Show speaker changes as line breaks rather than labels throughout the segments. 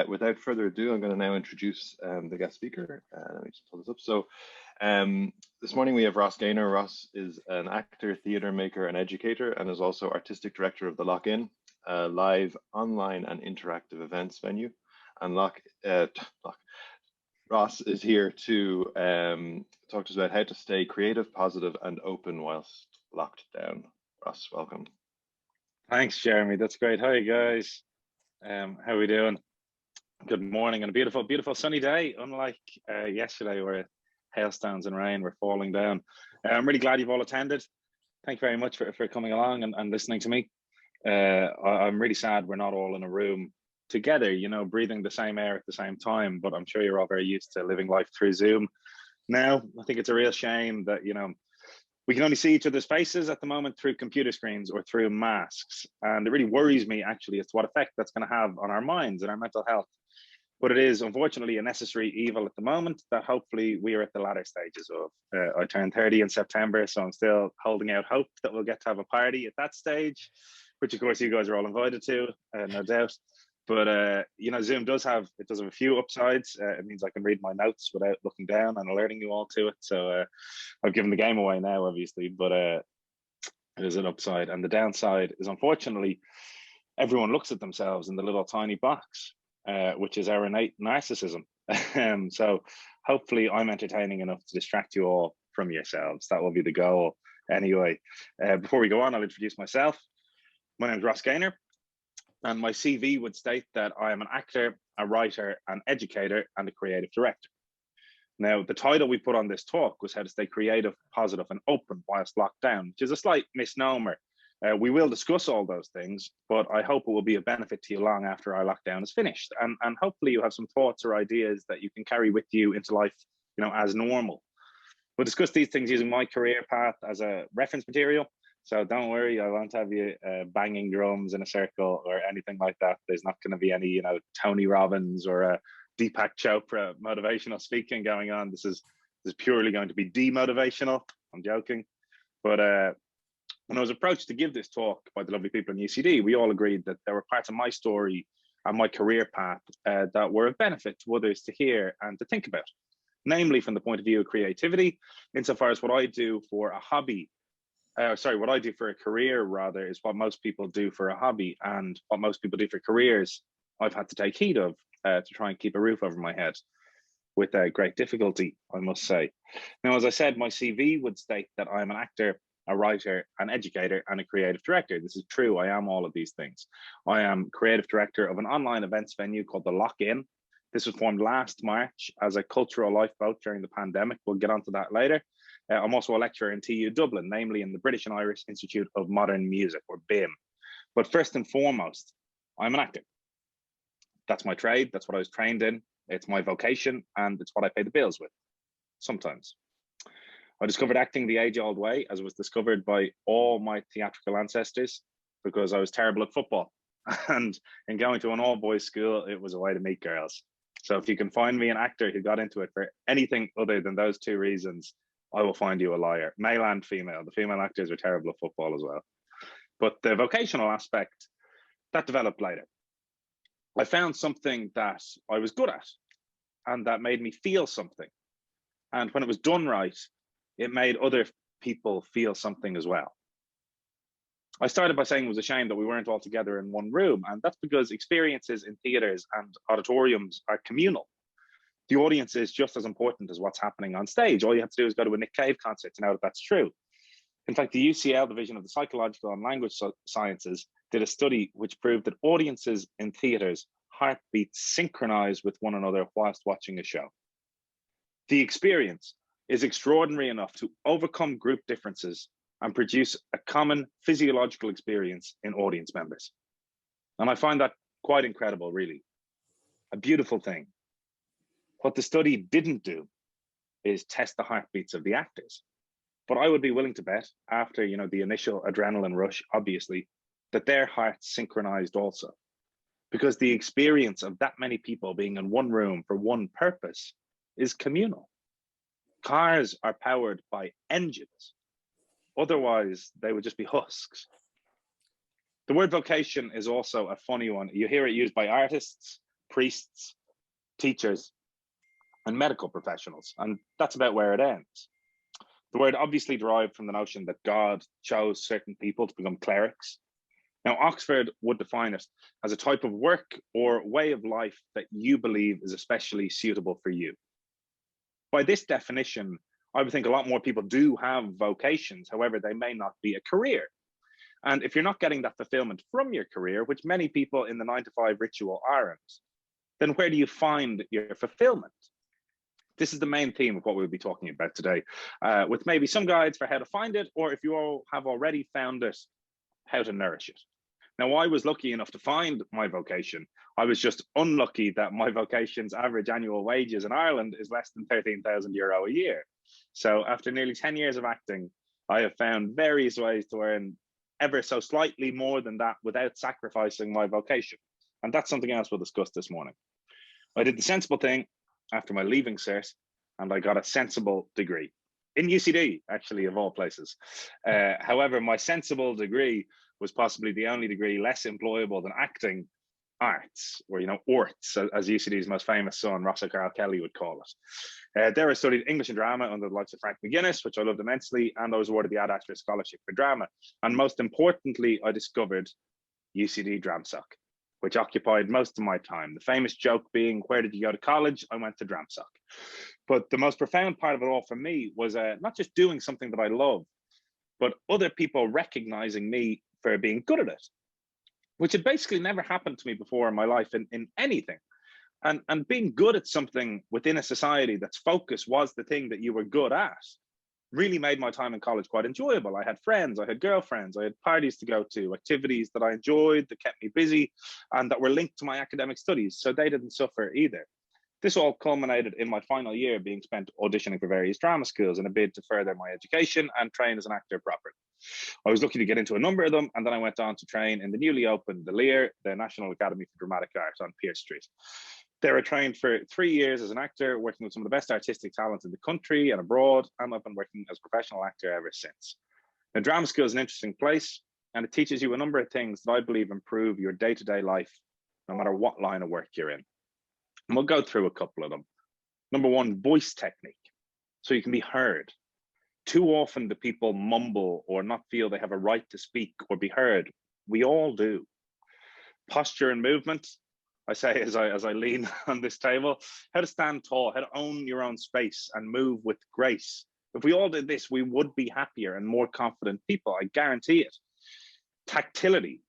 Without further ado, I'm going to now introduce the guest speaker. Let me just pull this up. So this morning we have Ross Gaynor. Ross is an actor, theatre maker, and educator, and is also artistic director of the Lock-In, a live, online, and interactive events venue. And Ross is here to talk to us about how to stay creative, positive, and open whilst locked down. Ross, welcome.
Thanks, Jeremy. That's great. Hi, guys. How are we doing? Good morning, and a beautiful, beautiful sunny day. Unlike yesterday, where hailstones and rain were falling down. I'm really glad you've all attended. Thank you very much for coming along and listening to me. I'm really sad we're not all in a room together, you know, breathing the same air at the same time, but I'm sure you're all very used to living life through Zoom. Now, I think it's a real shame that, you know, we can only see each other's faces at the moment through computer screens or through masks. And it really worries me, actually, as to what effect that's going to have on our minds and our mental health. But it is, unfortunately, a necessary evil at the moment that hopefully we are at the latter stages of. I turned 30 in September, so I'm still holding out hope that we'll get to have a party at that stage, which of course you guys are all invited to, no doubt. But you know, Zoom does have a few upsides. It means I can read my notes without looking down and alerting you all to it. So I've given the game away now, obviously, but it is an upside. And the downside is, unfortunately, everyone looks at themselves in the little tiny box, which is our innate narcissism. So hopefully I'm entertaining enough to distract you all from yourselves. That will be the goal anyway. Before we go on, I'll introduce myself. My name is Ross Gaynor, and my CV would state that I am an actor, a writer, an educator, and a creative director. Now, the title we put on this talk was how to stay creative, positive, and open whilst locked down, which is a slight misnomer. We will discuss all those things, but I hope it will be a benefit to you long after our lockdown is finished. And hopefully you have some thoughts or ideas that you can carry with you into life, you know, as normal. We'll discuss these things using my career path as a reference material. So don't worry, I won't have you banging drums in a circle or anything like that. There's not going to be any, you know, Tony Robbins or Deepak Chopra motivational speaking going on. This is purely going to be demotivational. I'm joking. But when I was approached to give this talk by the lovely people in UCD, we all agreed that there were parts of my story and my career path that were of benefit to others to hear and to think about, namely from the point of view of creativity, insofar as what I do for a hobby. What I do for a career, rather, is what most people do for a hobby, and what most people do for careers, I've had to take heed of to try and keep a roof over my head with great difficulty, I must say. Now, as I said, my CV would state that I'm an actor, a writer, an educator, and a creative director. This is true. I am all of these things. I am creative director of an online events venue called the Lock-In. This was formed last March as a cultural lifeboat during the pandemic. We'll get onto that later. I'm also a lecturer in TU Dublin, namely in the British and Irish Institute of Modern Music, or BIM. But first and foremost, I'm an actor. That's my trade. That's what I was trained in. It's my vocation, and it's what I pay the bills with, sometimes. I discovered acting the age-old way, as it was discovered by all my theatrical ancestors, because I was terrible at football. And in going to an all-boys school, it was a way to meet girls. So if you can find me an actor who got into it for anything other than those two reasons, I will find you a liar, male and female. The female actors are terrible at football as well. But the vocational aspect, that developed later. I found something that I was good at and that made me feel something. And when it was done right, it made other people feel something as well. I started by saying it was a shame that we weren't all together in one room, and that's because experiences in theatres and auditoriums are communal. The audience is just as important as what's happening on stage. All you have to do is go to a Nick Cave concert to know that that's true. In fact, the UCL division of the Psychological and Language Sciences did a study which proved that audiences in theatres heartbeats synchronize with one another whilst watching a show. The experience is extraordinary enough to overcome group differences and produce a common physiological experience in audience members. And I find that quite incredible, really. A beautiful thing. What the study didn't do is test the heartbeats of the actors. But I would be willing to bet, after the initial adrenaline rush, obviously, that their hearts synchronized also. Because the experience of that many people being in one room for one purpose is communal. Cars are powered by engines. Otherwise, they would just be husks. The word vocation is also a funny one. You hear it used by artists, priests, teachers, and medical professionals. And that's about where it ends. The word obviously derived from the notion that God chose certain people to become clerics. Now, Oxford would define it as a type of work or way of life that you believe is especially suitable for you. By this definition, I would think a lot more people do have vocations, however, they may not be a career. And if you're not getting that fulfillment from your career, which many people in the 9-to-5 ritual aren't, then where do you find your fulfillment? This is the main theme of what we'll be talking about today, with maybe some guides for how to find it, or if you all have already found it, how to nourish it. Now, I was lucky enough to find my vocation. I was just unlucky that my vocation's average annual wages in Ireland is less than €13,000 a year. So after nearly 10 years of acting, I have found various ways to earn ever so slightly more than that without sacrificing my vocation. And that's something else we'll discuss this morning. I did the sensible thing after my leaving cert, and I got a sensible degree in UCD, actually, of all places. However, my sensible degree was possibly the only degree less employable than acting arts, or, orts, as UCD's most famous son, Rossa Carl Kelly, would call it. There I studied English and drama under the likes of Frank McGuinness, which I loved immensely, and I was awarded the Ad Astra Scholarship for Drama. And most importantly, I discovered UCD Dramsoc, which occupied most of my time. The famous joke being, where did you go to college? I went to Dramsoc. But the most profound part of it all for me was not just doing something that I love, but other people recognizing me for being good at it, which had basically never happened to me before in my life in anything. And being good at something within a society that's focus was the thing that you were good at really made my time in college quite enjoyable. I had friends, I had girlfriends, I had parties to go to, activities that I enjoyed, that kept me busy, and that were linked to my academic studies, so they didn't suffer either. This all culminated in my final year being spent auditioning for various drama schools in a bid to further my education and train as an actor properly. I was lucky to get into a number of them, and then I went on to train in the newly opened the Lear, the National Academy for Dramatic Art on Pierce Street. There I trained for 3 years as an actor, working with some of the best artistic talent in the country and abroad, and I've been working as a professional actor ever since. Now, drama school is an interesting place, and it teaches you a number of things that I believe improve your day-to-day life, no matter what line of work you're in. And we'll go through a couple of them. Number one, voice technique, so you can be heard. Too often do people mumble or not feel they have a right to speak or be heard. We all do. Posture and movement, I say as I lean on this table, how to stand tall, how to own your own space and move with grace. If we all did this, we would be happier and more confident people, I guarantee it. Tactility.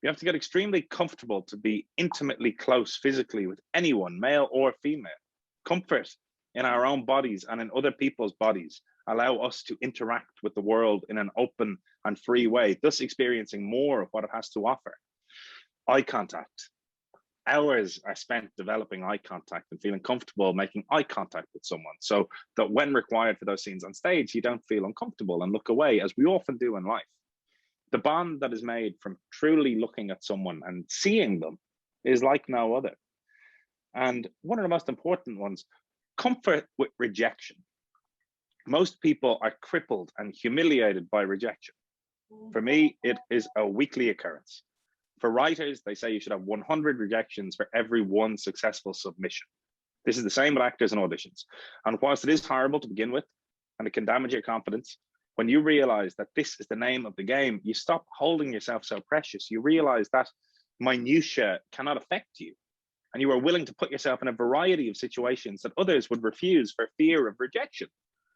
You have to get extremely comfortable to be intimately close physically with anyone, male or female. Comfort in our own bodies and in other people's bodies allow us to interact with the world in an open and free way, thus experiencing more of what it has to offer. Eye contact. Hours are spent developing eye contact and feeling comfortable making eye contact with someone, so that when required for those scenes on stage, you don't feel uncomfortable and look away, as we often do in life. The bond that is made from truly looking at someone and seeing them is like no other. And one of the most important ones, comfort with rejection. Most people are crippled and humiliated by rejection. For me, it is a weekly occurrence. For writers, they say you should have 100 rejections for every one successful submission. This is the same with actors and auditions. And whilst it is horrible to begin with, and it can damage your confidence, when you realize that this is the name of the game, you stop holding yourself so precious. You realize that minutiae cannot affect you. And you are willing to put yourself in a variety of situations that others would refuse for fear of rejection,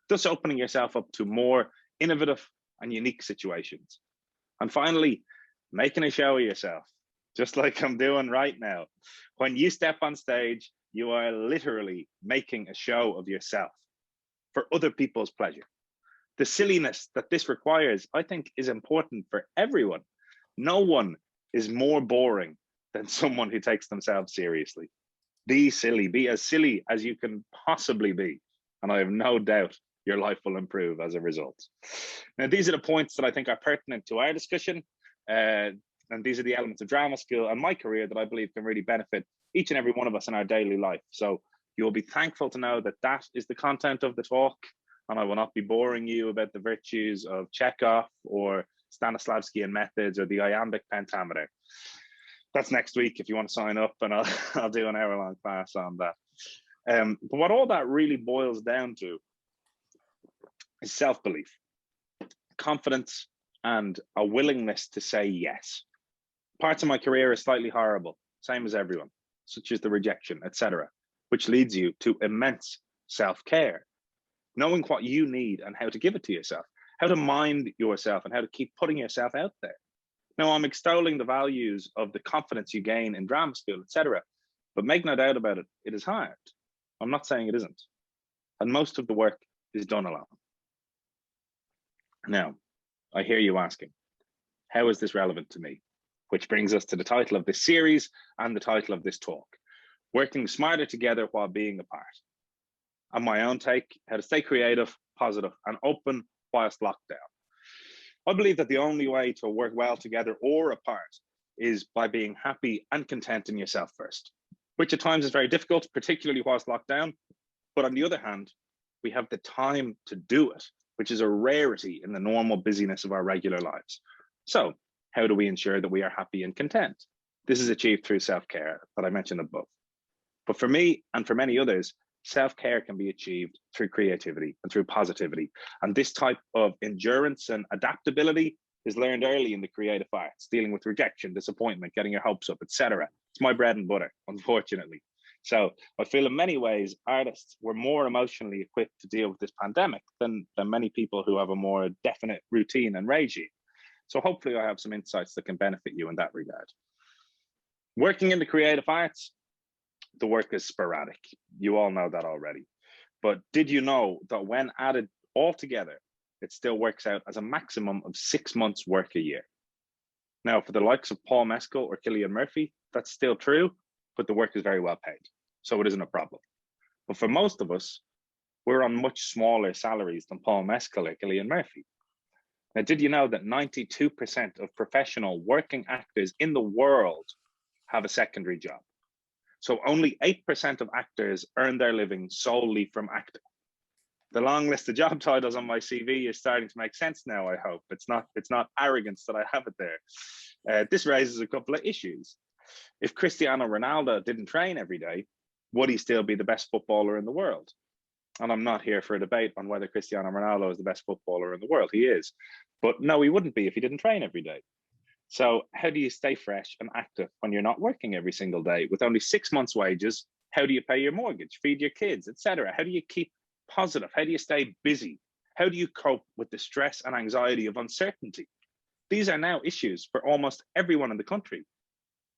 thus opening yourself up to more innovative and unique situations. And finally, making a show of yourself, just like I'm doing right now. When you step on stage, you are literally making a show of yourself for other people's pleasure. The silliness that this requires, I think, is important for everyone. No one is more boring than someone who takes themselves seriously. Be silly, be as silly as you can possibly be. And I have no doubt your life will improve as a result. Now, these are the points that I think are pertinent to our discussion. And these are the elements of drama school and my career that I believe can really benefit each and every one of us in our daily life. So you'll be thankful to know that that is the content of the talk, and I will not be boring you about the virtues of Chekhov or Stanislavskian methods or the iambic pentameter. That's next week if you want to sign up, and I'll do an hour-long class on that. But what all that really boils down to is self-belief, confidence, and a willingness to say yes. Parts of my career are slightly horrible, same as everyone, such as the rejection, etc., which leads you to immense self-care, knowing what you need and how to give it to yourself, how to mind yourself and how to keep putting yourself out there. Now, I'm extolling the values of the confidence you gain in drama school, etc., but make no doubt about it, it is hard. I'm not saying it isn't. And most of the work is done alone. Now, I hear you asking, how is this relevant to me? Which brings us to the title of this series and the title of this talk, Working Smarter Together While Being Apart. And my own take, how to stay creative, positive, and open whilst locked down. I believe that the only way to work well together or apart is by being happy and content in yourself first, which at times is very difficult, particularly whilst locked down. But on the other hand, we have the time to do it, which is a rarity in the normal busyness of our regular lives. So how do we ensure that we are happy and content? This is achieved through self-care that I mentioned above. But for me and for many others, self-care can be achieved through creativity and through positivity. And this type of endurance and adaptability is learned early in the creative arts, dealing with rejection, disappointment, getting your hopes up, etc. It's my bread and butter, unfortunately. So I feel in many ways, artists were more emotionally equipped to deal with this pandemic than many people who have a more definite routine and regime. So hopefully I have some insights that can benefit you in that regard. Working in the creative arts, the work is sporadic. You all know that already. But did you know that when added all together, it still works out as a maximum of 6 months work a year? Now, for the likes of Paul Mescal or Cillian Murphy, that's still true, but the work is very well paid, so it isn't a problem. But for most of us, we're on much smaller salaries than Paul Mescal or Cillian Murphy. Now, did you know that 92% of professional working actors in the world have a secondary job? So only 8% of actors earn their living solely from acting. The long list of job titles on my CV is starting to make sense now, I hope. It's not arrogance that I have it there. This raises a couple of issues. If Cristiano Ronaldo didn't train every day, would he still be the best footballer in the world? And I'm not here for a debate on whether Cristiano Ronaldo is the best footballer in the world. He is. But no, he wouldn't be if he didn't train every day. So how do you stay fresh and active when you're not working every single day with only 6 months' wages? How do you pay your mortgage, feed your kids, etc.? How do you keep positive? How do you stay busy? How do you cope with the stress and anxiety of uncertainty? These are now issues for almost everyone in the country.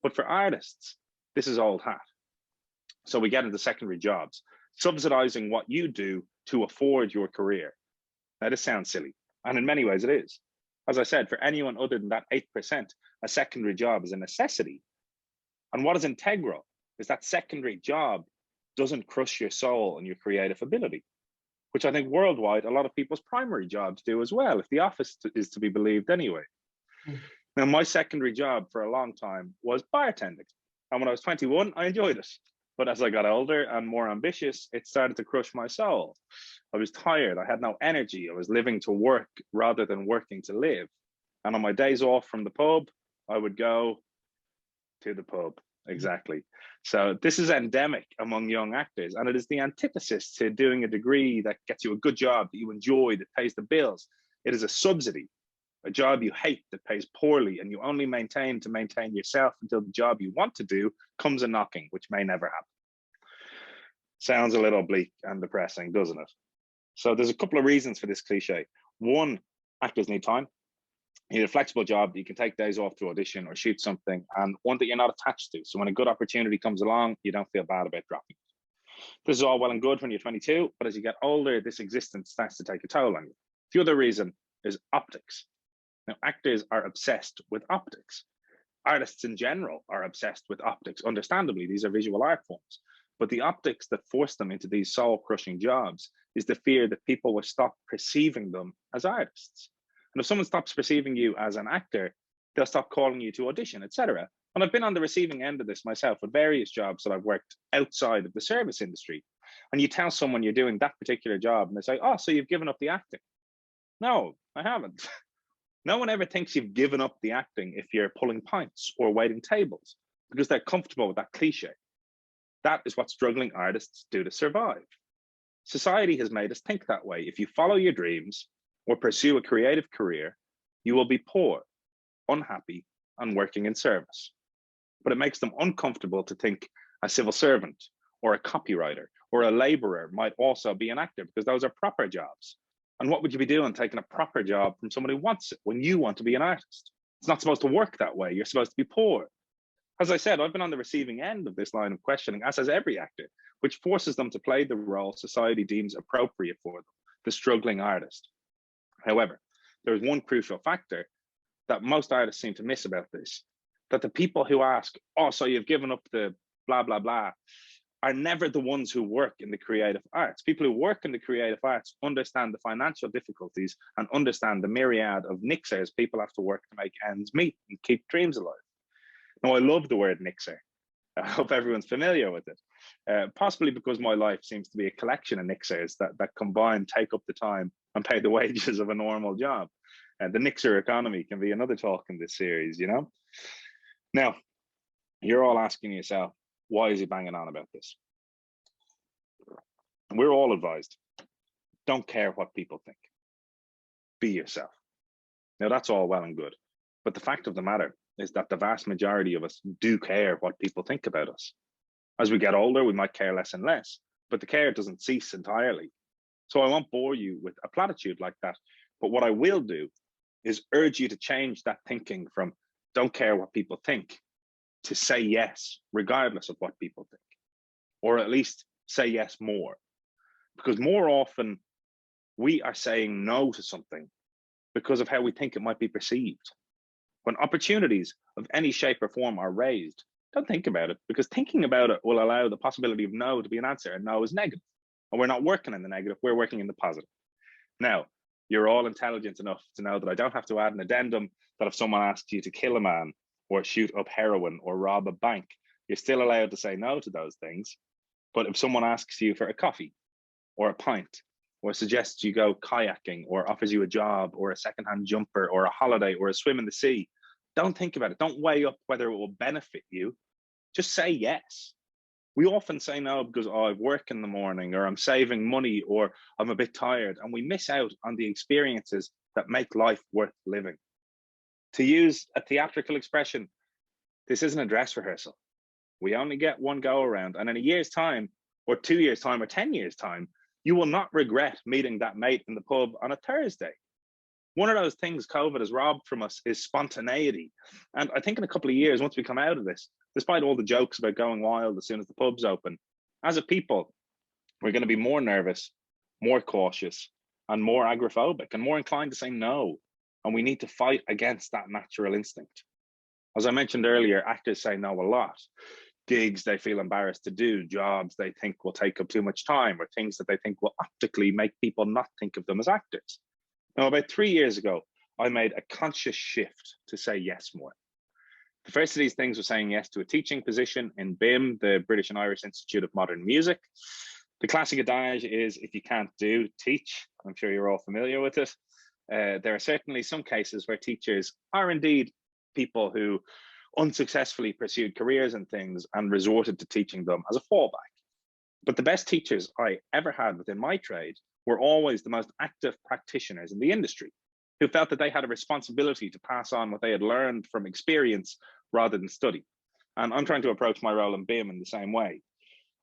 But for artists, this is old hat. So we get into secondary jobs, subsidizing what you do to afford your career. Now, this sounds silly, and in many ways it is. As I said, for anyone other than that 8%, a secondary job is a necessity. And what is integral is that secondary job doesn't crush your soul and your creative ability, which I think worldwide, a lot of people's primary jobs do as well, if the office is to be believed anyway. Now, my secondary job for a long time was bartending. And when I was 21, I enjoyed it. But as I got older and more ambitious, it started to crush my soul. I was tired. I had no energy. I was living to work rather than working to live. And on my days off from the pub, I would go to the pub. Exactly. So this is endemic among young actors, and it is the antithesis to doing a degree that gets you a good job that you enjoy, that pays the bills. It is a subsidy, a job you hate that pays poorly, and you only maintain to maintain yourself until the job you want to do comes a knocking, which may never happen. Sounds a little bleak and depressing, doesn't it? So there's a couple of reasons for this cliche. One, actors need time. You need a flexible job that you can take days off to audition or shoot something, and one that you're not attached to. So when a good opportunity comes along, you don't feel bad about dropping it. This is all well and good when you're 22, but as you get older, this existence starts to take a toll on you. The other reason is optics. Now, actors are obsessed with optics. Artists in general are obsessed with optics. Understandably, these are visual art forms. But the optics that force them into these soul-crushing jobs is the fear that people will stop perceiving them as artists. And if someone stops perceiving you as an actor, they'll stop calling you to audition, etc. And I've been on the receiving end of this myself with various jobs that I've worked outside of the service industry. And you tell someone you're doing that particular job and they say, oh, so you've given up the acting. No, I haven't. No one ever thinks you've given up the acting if you're pulling pints or waiting tables, because they're comfortable with that cliche. That is what struggling artists do to survive. Society has made us think that way. If you follow your dreams or pursue a creative career, you will be poor, unhappy, and working in service. But it makes them uncomfortable to think a civil servant or a copywriter or a laborer might also be an actor, because those are proper jobs. And what would you be doing taking a proper job from someone who wants it when you want to be an artist? It's not supposed to work that way. You're supposed to be poor. As I said, I've been on the receiving end of this line of questioning, as has every actor, which forces them to play the role society deems appropriate for them, the struggling artist. However, there is one crucial factor that most artists seem to miss about this, that the people who ask, oh, so you've given up the blah, blah, blah, are never the ones who work in the creative arts. People who work in the creative arts understand the financial difficulties and understand the myriad of nixers people have to work to make ends meet and keep dreams alive. Now, I love the word nixer. I hope everyone's familiar with it, possibly because my life seems to be a collection of nixers that combine, take up the time and pay the wages of a normal job. And the nixer economy can be another talk in this series, you know? Now, you're all asking yourself, why is he banging on about this? We're all advised, don't care what people think. Be yourself. Now, that's all well and good. But the fact of the matter is that the vast majority of us do care what people think about us. As we get older, we might care less and less, but the care doesn't cease entirely. So I won't bore you with a platitude like that. But what I will do is urge you to change that thinking from don't care what people think to say yes, regardless of what people think, or at least say yes more. Because more often we are saying no to something because of how we think it might be perceived. When opportunities of any shape or form are raised, don't think about it, because thinking about it will allow the possibility of no to be an answer, and no is negative. And we're not working in the negative, we're working in the positive. Now, you're all intelligent enough to know that I don't have to add an addendum that if someone asks you to kill a man or shoot up heroin or rob a bank, you're still allowed to say no to those things. But if someone asks you for a coffee or a pint, or suggests you go kayaking, or offers you a job or a secondhand jumper or a holiday or a swim in the sea, don't think about it. Don't weigh up whether it will benefit you. Just say yes. We often say no because, oh, I work in the morning, or I'm saving money, or I'm a bit tired, and we miss out on the experiences that make life worth living. To use a theatrical expression, this isn't a dress rehearsal. We only get one go around, and in a year's time, or 2 years' time, or 10 years' time, you will not regret meeting that mate in the pub on a Thursday. One of those things COVID has robbed from us is spontaneity. And I think in a couple of years, once we come out of this, despite all the jokes about going wild as soon as the pubs open, as a people, we're going to be more nervous, more cautious, and more agoraphobic, and more inclined to say no. And we need to fight against that natural instinct. As I mentioned earlier, actors say no a lot. Gigs they feel embarrassed to do, jobs they think will take up too much time, or things that they think will optically make people not think of them as actors. Now, about 3 years ago, I made a conscious shift to say yes more. The first of these things was saying yes to a teaching position in BIM, the British and Irish Institute of Modern Music. The classic adage is, if you can't do, teach. I'm sure you're all familiar with it. There are certainly some cases where teachers are indeed people who unsuccessfully pursued careers and things and resorted to teaching them as a fallback. But the best teachers I ever had within my trade were always the most active practitioners in the industry, who felt that they had a responsibility to pass on what they had learned from experience rather than study. And I'm trying to approach my role in BIM in the same way.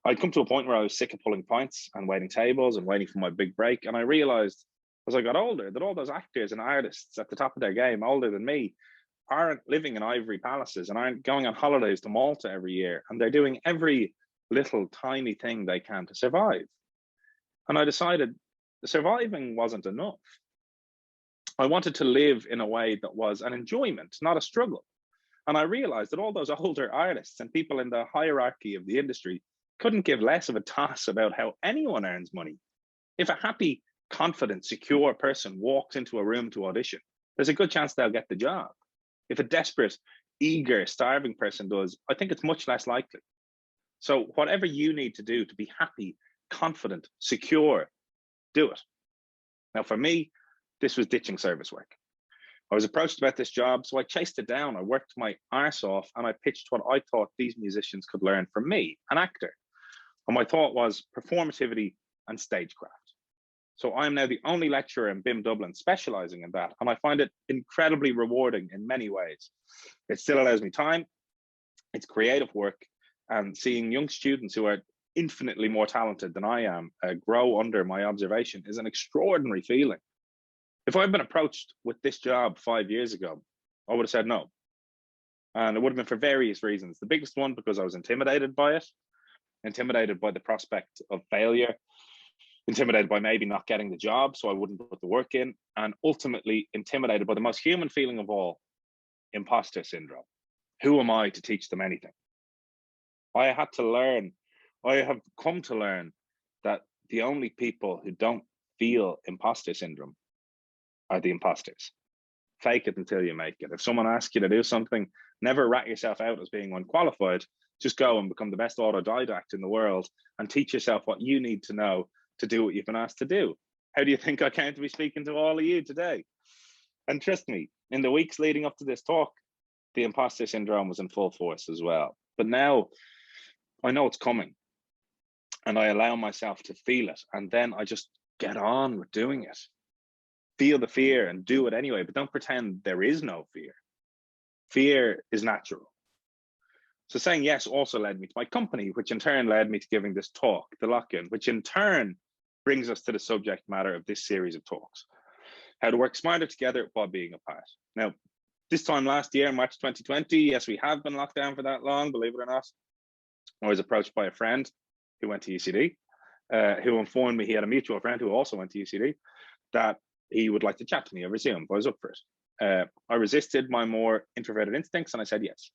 I'd come to a point where I was sick of pulling pints and waiting tables and waiting for my big break. And I realized as I got older that all those actors and artists at the top of their game, older than me, aren't living in ivory palaces and aren't going on holidays to Malta every year. And they're doing every little tiny thing they can to survive. And I decided surviving wasn't enough. I wanted to live in a way that was an enjoyment, not a struggle. And I realized that all those older artists and people in the hierarchy of the industry couldn't give less of a toss about how anyone earns money. If a happy, confident, secure person walks into a room to audition, there's a good chance they'll get the job. If a desperate, eager, starving person does, I think it's much less likely. So whatever you need to do to be happy, confident, secure, do it. Now, for me, this was ditching service work. I was approached about this job, so I chased it down. I worked my arse off and I pitched what I thought these musicians could learn from me, an actor. And my thought was performativity and stagecraft. So I'm now the only lecturer in BIM Dublin specializing in that. And I find it incredibly rewarding in many ways. It still allows me time, it's creative work, and seeing young students who are infinitely more talented than I am grow under my observation is an extraordinary feeling. If I'd been approached with this job 5 years ago, I would have said no. And it would have been for various reasons. The biggest one, because I was intimidated by it, intimidated by the prospect of failure, intimidated by maybe not getting the job, so I wouldn't put the work in, and ultimately intimidated by the most human feeling of all, imposter syndrome. Who am I to teach them anything? I have come to learn that the only people who don't feel imposter syndrome are the imposters. Fake it until you make it. If someone asks you to do something, never rat yourself out as being unqualified. Just go and become the best autodidact in the world and teach yourself what you need to know to do what you've been asked to do. How do you think I came to be speaking to all of you today? And trust me, in the weeks leading up to this talk, the imposter syndrome was in full force as well. But now I know it's coming and I allow myself to feel it. And then I just get on with doing it. Feel the fear and do it anyway, but don't pretend there is no fear. Fear is natural. So saying yes also led me to my company, which in turn led me to giving this talk, the lock-in, which in turn brings us to the subject matter of this series of talks, how to work smarter together while being apart. Now, this time last year, March 2020, yes, we have been locked down for that long, believe it or not. I was approached by a friend who went to UCD, who informed me he had a mutual friend who also went to UCD, that he would like to chat to me over Zoom. I was up for it. I resisted my more introverted instincts and I said yes.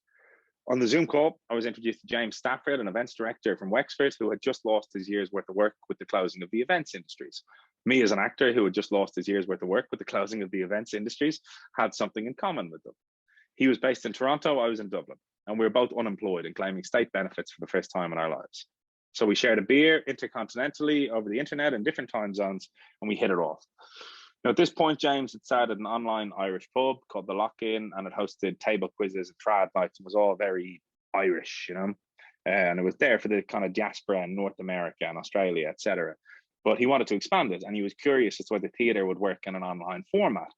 On the Zoom call, I was introduced to James Stafford, an events director from Wexford, who had just lost his year's worth of work with the closing of the events industries. Me, as an actor who had just lost his year's worth of work with the closing of the events industries, had something in common with them. He was based in Toronto, I was in Dublin, and we were both unemployed and claiming state benefits for the first time in our lives. So we shared a beer intercontinentally over the internet in different time zones, and we hit it off. Now, at this point, James had started an online Irish pub called The Lock-In, and it hosted table quizzes and trad nights and was all very Irish, you know, and it was there for the kind of diaspora in North America and Australia, etc. But he wanted to expand it, and he was curious as to whether theatre would work in an online format.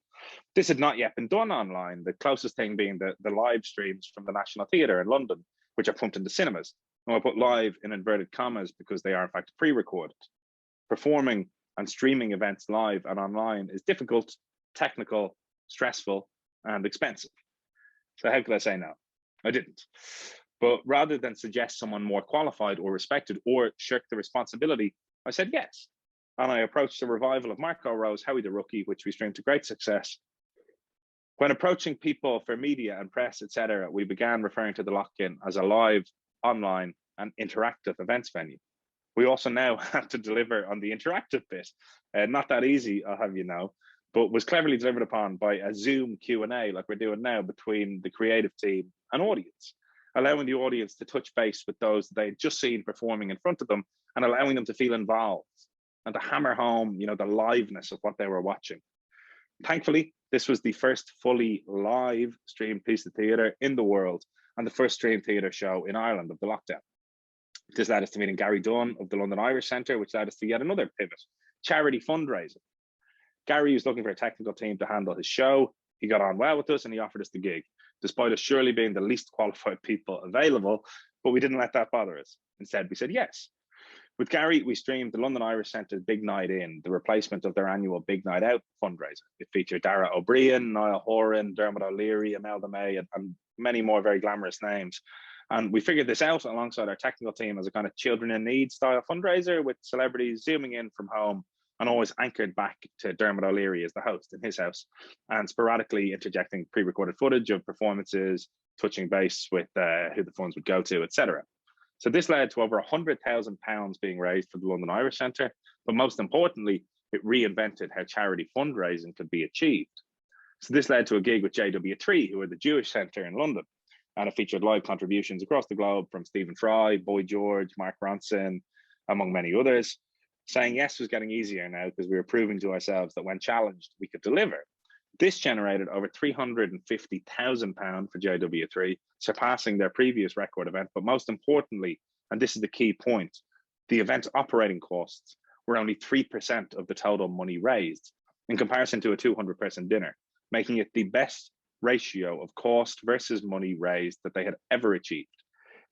This had not yet been done online, the closest thing being the live streams from the National Theatre in London, which are pumped into cinemas. And I put live in inverted commas because they are in fact pre-recorded. Performing and streaming events live and online is difficult, technical, stressful, and expensive. So how could I say no? I didn't. But rather than suggest someone more qualified or respected or shirk the responsibility, I said yes. And I approached a revival of Marco Rowe's Howie the Rookie, which we streamed to great success. When approaching people for media and press, etc., we began referring to the Lock-In as a live, online, and interactive events venue. We also now have to deliver on the interactive bit. Not that easy, I'll have you know, but was cleverly delivered upon by a Zoom Q&A like we're doing now between the creative team and audience, allowing the audience to touch base with those they had just seen performing in front of them and allowing them to feel involved and to hammer home, you know, the liveness of what they were watching. Thankfully, this was the first fully live streamed piece of theatre in the world and the first streamed theatre show in Ireland of the lockdown. This led us to meeting Gary Dunn of the London Irish Centre, which led us to yet another pivot, charity fundraising. Gary was looking for a technical team to handle his show. He got on well with us and he offered us the gig, despite us surely being the least qualified people available, but we didn't let that bother us. Instead, we said yes. With Gary, we streamed the London Irish Centre's Big Night In, the replacement of their annual Big Night Out fundraiser. It featured Dara O'Brien, Niall Horan, Dermot O'Leary, Imelda May, and many more very glamorous names. And we figured this out alongside our technical team as a kind of children in need style fundraiser with celebrities zooming in from home and always anchored back to Dermot O'Leary as the host in his house and sporadically interjecting pre-recorded footage of performances, touching base with who the funds would go to, etc. So this led to over £100,000 being raised for the London Irish Centre, but most importantly, it reinvented how charity fundraising could be achieved. So this led to a gig with JW3, who are the Jewish Centre in London, and it featured live contributions across the globe from Stephen Fry, Boy George, Mark Ronson, among many others. Saying yes was getting easier now because we were proving to ourselves that when challenged, we could deliver. This generated over £350,000 for JW3, surpassing their previous record event. But most importantly, and this is the key point, the event's operating costs were only 3% of the total money raised in comparison to a 200-person dinner, making it the best ratio of cost versus money raised that they had ever achieved.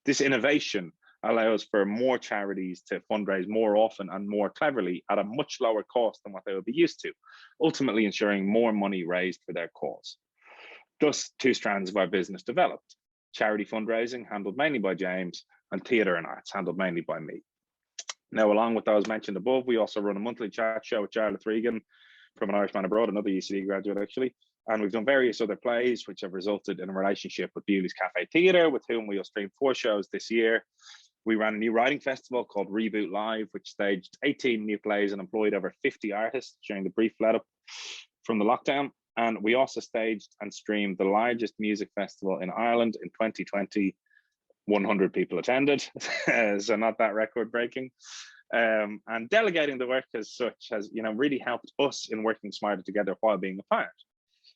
This innovation allows for more charities to fundraise more often and more cleverly at a much lower cost than what they would be used to, ultimately ensuring more money raised for their cause. Thus, two strands of our business developed: charity fundraising, handled mainly by James, and theatre and arts, handled mainly by me. Now, along with those mentioned above, we also run a monthly chat show with Charlotte Regan, from An Irishman Abroad, another UCD graduate actually. And we've done various other plays, which have resulted in a relationship with Bewley's Cafe Theatre, with whom we will stream 4 shows this year. We ran a new writing festival called Reboot Live, which staged 18 new plays and employed over 50 artists during the brief let up from the lockdown. And we also staged and streamed the largest music festival in Ireland in 2020. 100 people attended, so not that record breaking. And delegating the work as such has, really helped us in working smarter together while being apart.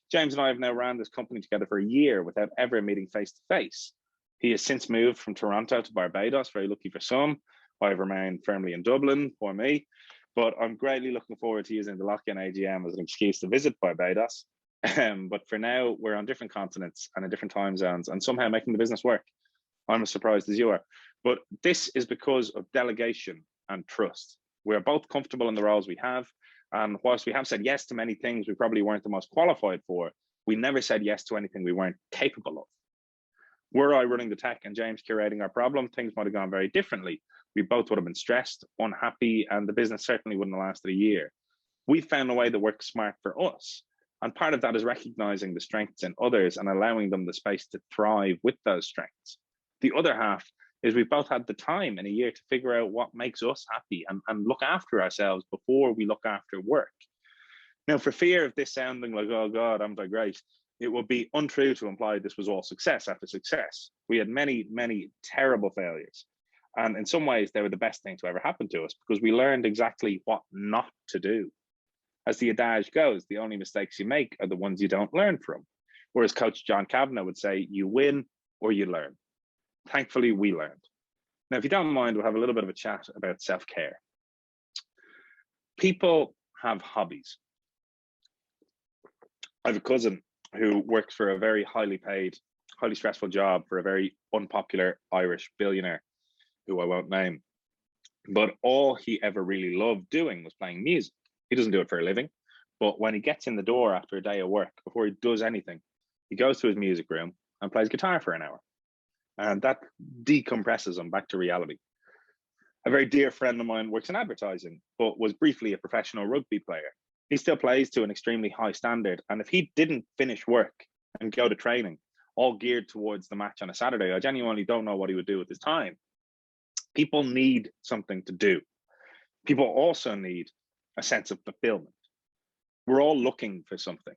James and I have now ran this company together for a year without ever meeting face to face. He has since moved from Toronto to Barbados, very lucky for some. I've remained firmly in Dublin, for me, but I'm greatly looking forward to using the lock-in AGM as an excuse to visit Barbados. But for now, we're on different continents and in different time zones and somehow making the business work. I'm as surprised as you are. But this is because of delegation and trust. We're both comfortable in the roles we have. And whilst we have said yes to many things we probably weren't the most qualified for, we never said yes to anything we weren't capable of. Were I running the tech and James curating our problem, things might have gone very differently. We both would have been stressed, unhappy, and the business certainly wouldn't have lasted a year. We found a way that works smart for us. And part of that is recognizing the strengths in others and allowing them the space to thrive with those strengths. The other half is we've both had the time in a year to figure out what makes us happy and look after ourselves before we look after work. Now, for fear of this sounding like, oh God, am I great, it would be untrue to imply this was all success after success. We had many, many terrible failures. And in some ways, they were the best thing to ever happen to us because we learned exactly what not to do. As the adage goes, the only mistakes you make are the ones you don't learn from. Whereas Coach John Kavanagh would say, you win or you learn. Thankfully, we learned. Now, if you don't mind, we'll have a little bit of a chat about self-care. People have hobbies. I have a cousin who works for a very highly paid, highly stressful job for a very unpopular Irish billionaire, who I won't name. But all he ever really loved doing was playing music. He doesn't do it for a living, but when he gets in the door after a day of work, before he does anything, he goes to his music room and plays guitar for an hour. And that decompresses him back to reality. A very dear friend of mine works in advertising, but was briefly a professional rugby player. He still plays to an extremely high standard. And if he didn't finish work and go to training, all geared towards the match on a Saturday, I genuinely don't know what he would do with his time. People need something to do. People also need a sense of fulfillment. We're all looking for something.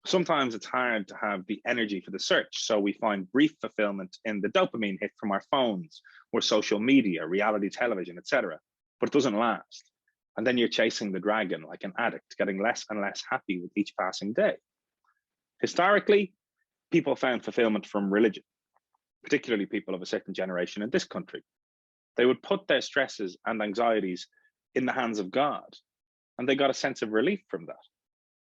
Sometimes it's hard to have the energy for the search, so we find brief fulfillment in the dopamine hit from our phones or social media, reality television, etc. But it doesn't last. And then you're chasing the dragon like an addict, getting less and less happy with each passing day. Historically, people found fulfillment from religion, particularly people of a certain generation in this country. They would put their stresses and anxieties in the hands of God, and they got a sense of relief from that.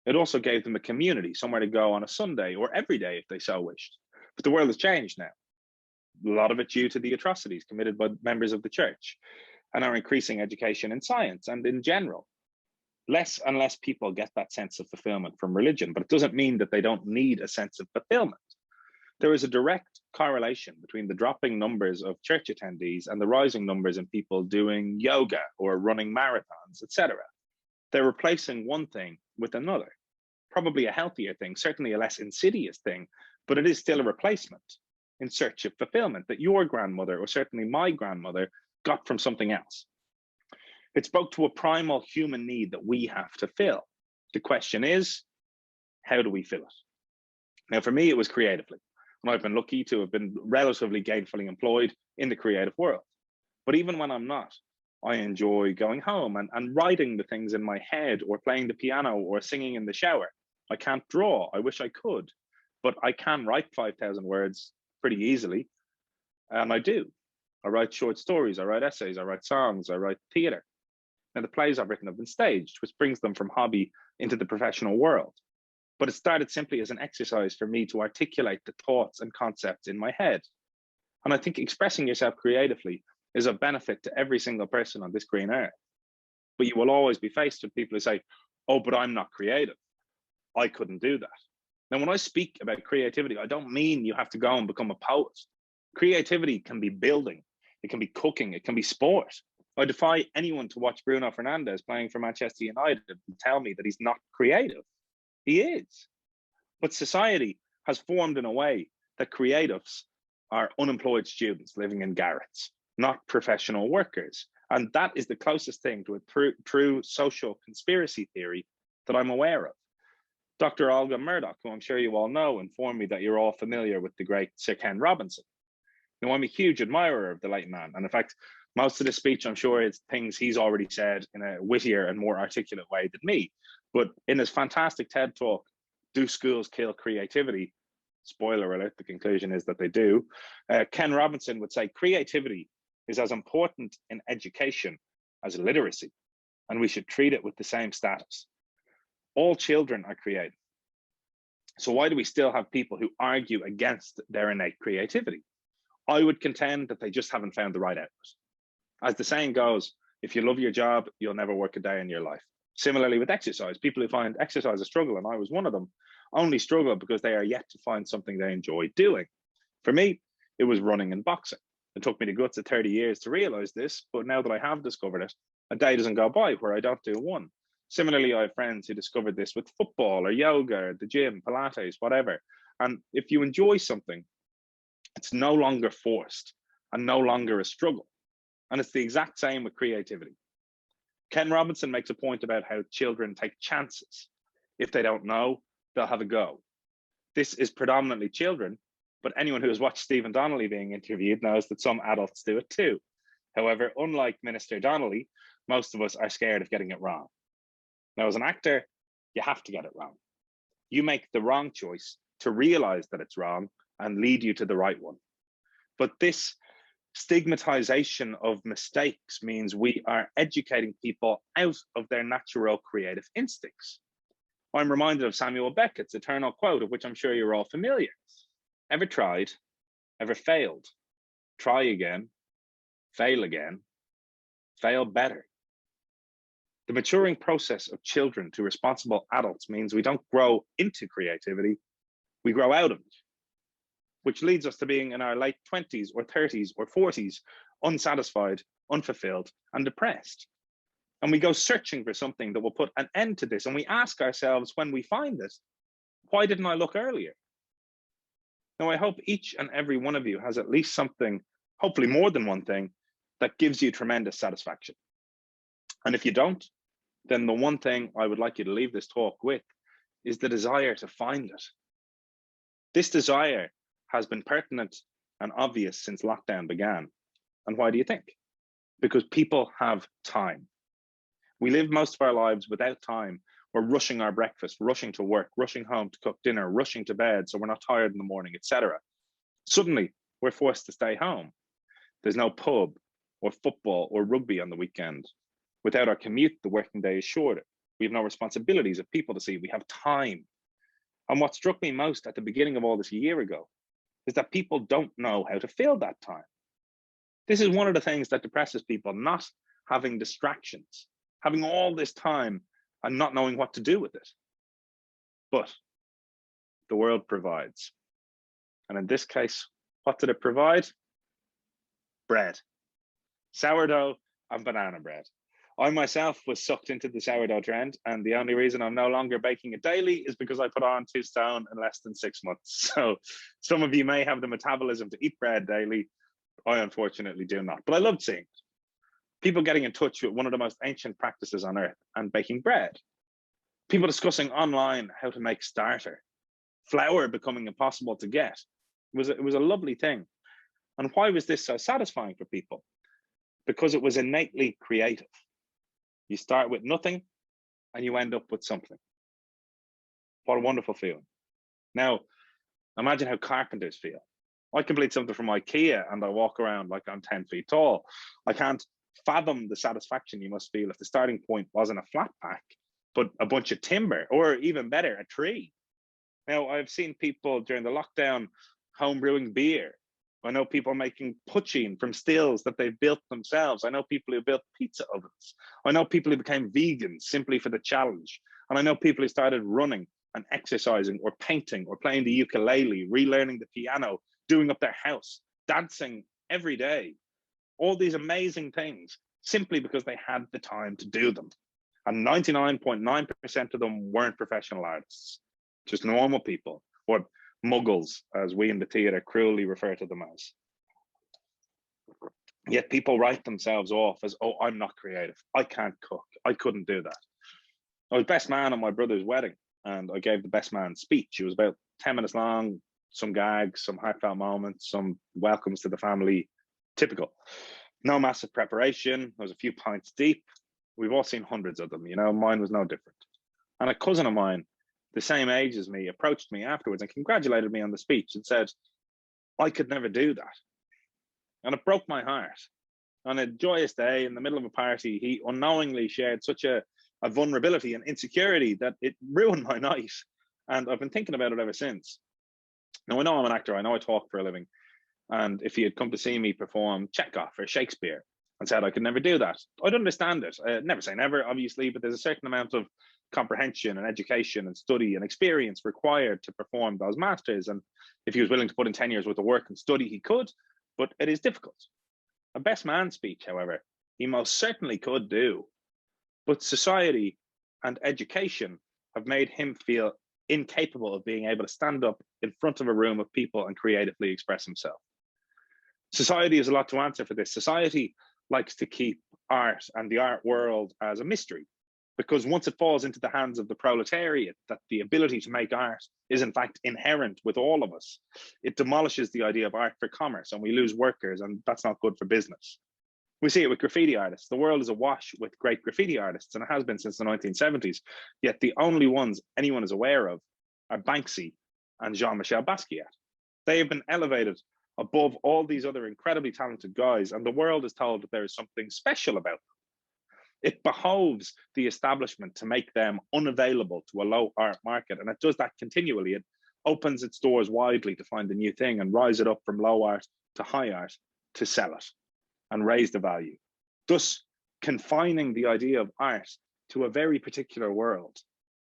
It also gave them a community, somewhere to go on a Sunday or every day if they so wished. But the world has changed now. A lot of it due to the atrocities committed by members of the church and our increasing education in science and in general. Less and less people get that sense of fulfillment from religion, but it doesn't mean that they don't need a sense of fulfillment. There is a direct correlation between the dropping numbers of church attendees and the rising numbers in people doing yoga or running marathons, etc. They're replacing one thing with another, probably a healthier thing, certainly a less insidious thing, but it is still a replacement in search of fulfillment that your grandmother, or certainly my grandmother, got from something else. It spoke to a primal human need that we have to fill. The question is, how do we fill it? Now, for me, it was creatively. And I've been lucky to have been relatively gainfully employed in the creative world. But even when I'm not, I enjoy going home and writing the things in my head or playing the piano or singing in the shower. I can't draw. I wish I could, but I can write 5,000 words pretty easily. And I do. I write short stories, I write essays, I write songs, I write theatre. Now, the plays I've written have been staged, which brings them from hobby into the professional world. But it started simply as an exercise for me to articulate the thoughts and concepts in my head. And I think expressing yourself creatively is of benefit to every single person on this green earth. But you will always be faced with people who say, oh, but I'm not creative. I couldn't do that. Now, when I speak about creativity, I don't mean you have to go and become a poet. Creativity can be building, it can be cooking, it can be sport. I defy anyone to watch Bruno Fernandes playing for Manchester United and tell me that he's not creative. He is. But society has formed in a way that creatives are unemployed students living in garrets, not professional workers. And that is the closest thing to a true social conspiracy theory that I'm aware of. Dr. Olga Murdoch, who I'm sure you all know, informed me that you're all familiar with the great Sir Ken Robinson. Now, I'm a huge admirer of the late man. And in fact, most of the speech, I'm sure, is things he's already said in a wittier and more articulate way than me. But in his fantastic TED talk, Do Schools Kill Creativity? Spoiler alert, the conclusion is that they do. Ken Robinson would say creativity is as important in education as literacy, and we should treat it with the same status. All children are creative. So why do we still have people who argue against their innate creativity? I would contend that they just haven't found the right outlet. As the saying goes, if you love your job, you'll never work a day in your life. Similarly with exercise, people who find exercise a struggle, and I was one of them, only struggle because they are yet to find something they enjoy doing. For me, it was running and boxing. It took me the guts of 30 years to realize this, but now that I have discovered it, a day doesn't go by where I don't do one. Similarly, I have friends who discovered this with football or yoga, or the gym, Pilates, whatever. And if you enjoy something, it's no longer forced and no longer a struggle. And it's the exact same with creativity. Ken Robinson makes a point about how children take chances. If they don't know, they'll have a go. This is predominantly children, but anyone who has watched Stephen Donnelly being interviewed knows that some adults do it too. However, unlike Minister Donnelly, most of us are scared of getting it wrong. Now, as an actor, you have to get it wrong. You make the wrong choice to realize that it's wrong and lead you to the right one. But this stigmatization of mistakes means we are educating people out of their natural creative instincts. I'm reminded of Samuel Beckett's eternal quote, of which I'm sure you're all familiar. Ever tried, ever failed, try again, fail better. The maturing process of children to responsible adults means we don't grow into creativity, we grow out of it, which leads us to being in our late 20s or 30s or 40s, unsatisfied, unfulfilled, and depressed. And we go searching for something that will put an end to this. And we ask ourselves when we find this, why didn't I look earlier? Now, I hope each and every one of you has at least something, hopefully more than one thing, that gives you tremendous satisfaction. And if you don't, then the one thing I would like you to leave this talk with is the desire to find it. This desire has been pertinent and obvious since lockdown began. And why do you think? Because people have time. We live most of our lives without time. We're rushing our breakfast, rushing to work, rushing home to cook dinner, rushing to bed so we're not tired in the morning, etc. Suddenly, we're forced to stay home. There's no pub or football or rugby on the weekend. Without our commute, the working day is shorter. We have no responsibilities of people to see. We have time. And what struck me most at the beginning of all this a year ago is that people don't know how to fill that time. This is one of the things that depresses people, not having distractions, having all this time and not knowing what to do with it. But the world provides. And in this case, what did it provide? Bread, sourdough and banana bread. I myself was sucked into the sourdough trend, and the only reason I'm no longer baking it daily is because I put on 2 stone in less than 6 months. So some of you may have the metabolism to eat bread daily. I unfortunately do not, but I loved seeing it. People getting in touch with one of the most ancient practices on earth and baking bread. People discussing online how to make starter. Flour becoming impossible to get. It was a lovely thing. And why was this so satisfying for people? Because it was innately creative. You start with nothing and you end up with something. What a wonderful feeling. Now, imagine how carpenters feel. I complete something from IKEA and I walk around like I'm 10 feet tall. I can't fathom the satisfaction you must feel if the starting point wasn't a flat pack, but a bunch of timber, or even better, a tree. Now, I've seen people during the lockdown home brewing beer. I know people making poutine from stills that they've built themselves. I know people who built pizza ovens. I know people who became vegans simply for the challenge. And I know people who started running and exercising or painting or playing the ukulele, relearning the piano, doing up their house, dancing every day. All these amazing things simply because they had the time to do them. And 99.9% of them weren't professional artists, just normal people, or muggles, as we in the theatre cruelly refer to them as. Yet people write themselves off as, oh, I'm not creative. I can't cook. I couldn't do that. I was best man at my brother's wedding, and I gave the best man speech. It was about 10 minutes long, some gags, some heartfelt moments, some welcomes to the family, typical. No massive preparation. I was a few pints deep. We've all seen hundreds of them, you know, mine was no different. And a cousin of mine, the same age as me, approached me afterwards and congratulated me on the speech and said, I could never do that. And it broke my heart. On a joyous day in the middle of a party, he unknowingly shared such a vulnerability and insecurity that it ruined my night. And I've been thinking about it ever since. Now, I know I'm an actor. I know I talk for a living. And if he had come to see me perform Chekhov or Shakespeare and said I could never do that, I'd understand it. Never say never, obviously, but there's a certain amount of comprehension and education and study and experience required to perform those masters. And if he was willing to put in 10 years worth of work and study, he could, but it is difficult. A best man speech, however, he most certainly could do. But society and education have made him feel incapable of being able to stand up in front of a room of people and creatively express himself. Society has a lot to answer for this. Society likes to keep art and the art world as a mystery, because once it falls into the hands of the proletariat, that the ability to make art is in fact inherent with all of us, it demolishes the idea of art for commerce and we lose workers, and that's not good for business. We see it with graffiti artists. The world is awash with great graffiti artists, and it has been since the 1970s, yet the only ones anyone is aware of are Banksy and Jean-Michel Basquiat. They have been elevated above all these other incredibly talented guys, and the world is told that there is something special about them. It behoves the establishment to make them unavailable to a low art market, and it does that continually. It opens its doors widely to find a new thing and rise it up from low art to high art to sell it and raise the value, thus confining the idea of art to a very particular world,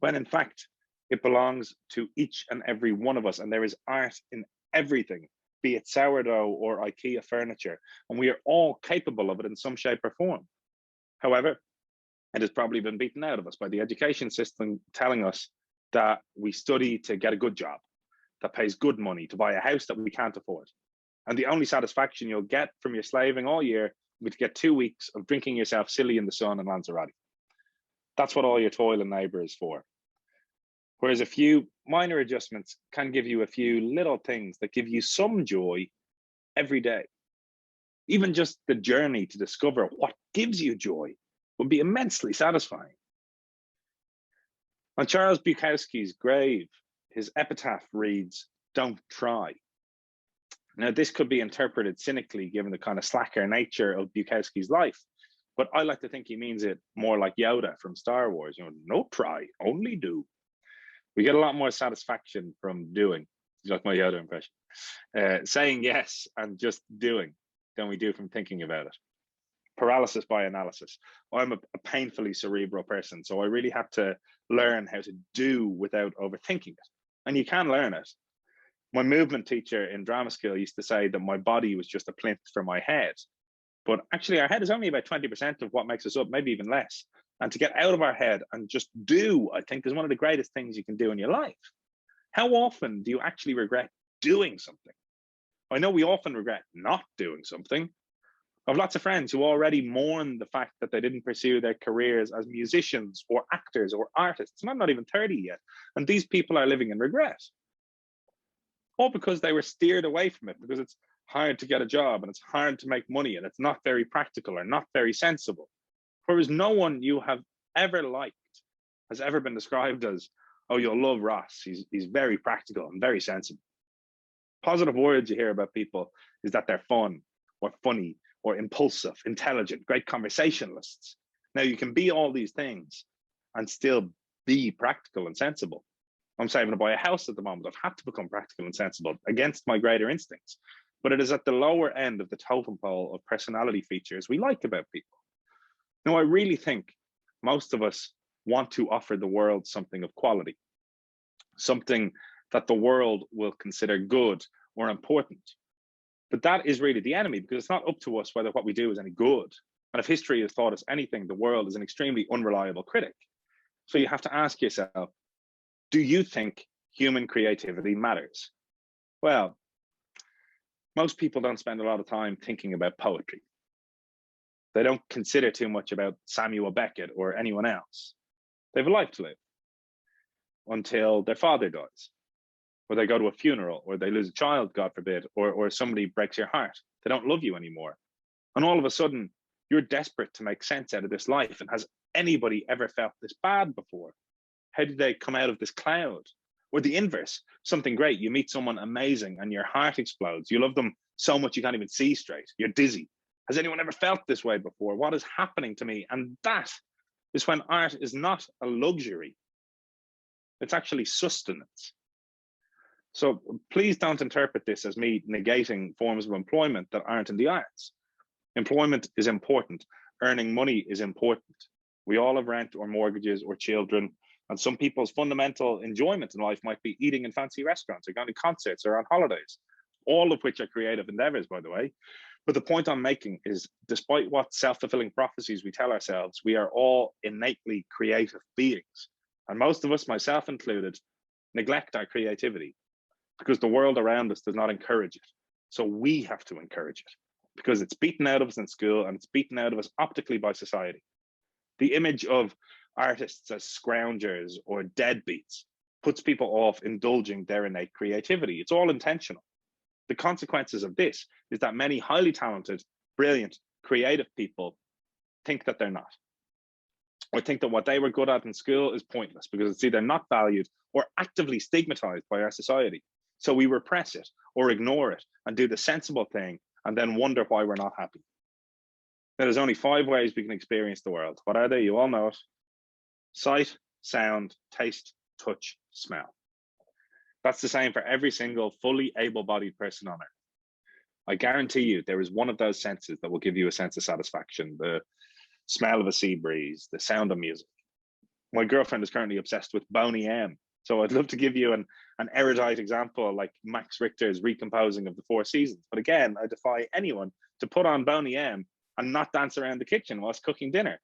when in fact it belongs to each and every one of us, and there is art in everything, be it sourdough or IKEA furniture, and we are all capable of it in some shape or form. However, it has probably been beaten out of us by the education system telling us that we study to get a good job that pays good money, to buy a house that we can't afford. And the only satisfaction you'll get from your slaving all year will be to get 2 weeks of drinking yourself silly in the sun in Lanzarote. That's what all your toil and labor is for. Whereas a few minor adjustments can give you a few little things that give you some joy every day. Even just the journey to discover what gives you joy would be immensely satisfying. On Charles Bukowski's grave, his epitaph reads, "Don't try." Now, this could be interpreted cynically given the kind of slacker nature of Bukowski's life, but I like to think he means it more like Yoda from Star Wars, you know, no try, only do. We get a lot more satisfaction from doing, like my Yoda impression, saying yes and just doing than we do from thinking about it. Paralysis by analysis. I'm a painfully cerebral person, so I really had to learn how to do without overthinking it. And you can learn it. My movement teacher in drama school used to say that my body was just a plinth for my head. But actually, our head is only about 20% of what makes us up, maybe even less. And to get out of our head and just do, I think, is one of the greatest things you can do in your life. How often do you actually regret doing something? I know we often regret not doing something. I have lots of friends who already mourn the fact that they didn't pursue their careers as musicians or actors or artists. And I'm not even 30 yet. And these people are living in regret. All because they were steered away from it, because it's hard to get a job and it's hard to make money and it's not very practical or not very sensible. Whereas no one you have ever liked has ever been described as, Oh, you'll love Ross. He's very practical and very sensible. Positive words you hear about people is that they're fun or funny or impulsive, intelligent, great conversationalists. Now, you can be all these things and still be practical and sensible. I'm saving to buy a house at the moment. I've had to become practical and sensible against my greater instincts. But it is at the lower end of the totem pole of personality features we like about people. Now, I really think most of us want to offer the world something of quality, something that the world will consider good or important. But that is really the enemy, because it's not up to us whether what we do is any good. And if history has taught us anything, the world is an extremely unreliable critic. So you have to ask yourself, do you think human creativity matters? Well, most people don't spend a lot of time thinking about poetry. They don't consider too much about Samuel Beckett or anyone else. They have a life to live until their father dies, or they go to a funeral, or they lose a child, God forbid, or somebody breaks your heart. They don't love you anymore. And all of a sudden, you're desperate to make sense out of this life. And has anybody ever felt this bad before? How did they come out of this cloud? Or the inverse, something great. You meet someone amazing and your heart explodes. You love them so much you can't even see straight. You're dizzy. Has anyone ever felt this way before? What is happening to me? And that is when art is not a luxury. It's actually sustenance. So please don't interpret this as me negating forms of employment that aren't in the arts. Employment is important. Earning money is important. We all have rent or mortgages or children. And some people's fundamental enjoyment in life might be eating in fancy restaurants or going to concerts or on holidays, all of which are creative endeavors, by the way. But the point I'm making is, despite what self-fulfilling prophecies we tell ourselves, we are all innately creative beings. And most of us, myself included, neglect our creativity because the world around us does not encourage it. So we have to encourage it because it's beaten out of us in school and it's beaten out of us optically by society. The image of artists as scroungers or deadbeats puts people off indulging their innate creativity. It's all intentional. The consequences of this is that many highly talented, brilliant, creative people think that they're not, or think that what they were good at in school is pointless because it's either not valued or actively stigmatized by our society. So we repress it or ignore it and do the sensible thing and then wonder why we're not happy. Now, there's only 5 ways we can experience the world. What are they? You all know it. Sight, sound, taste, touch, smell. That's the same for every single fully able-bodied person on earth. I guarantee you there is one of those senses that will give you a sense of satisfaction. The smell of a sea breeze, the sound of music. My girlfriend is currently obsessed with Boney M. So I'd love to give you an erudite example like Max Richter's recomposing of the 4 Seasons. But again, I defy anyone to put on Boney M and not dance around the kitchen whilst cooking dinner.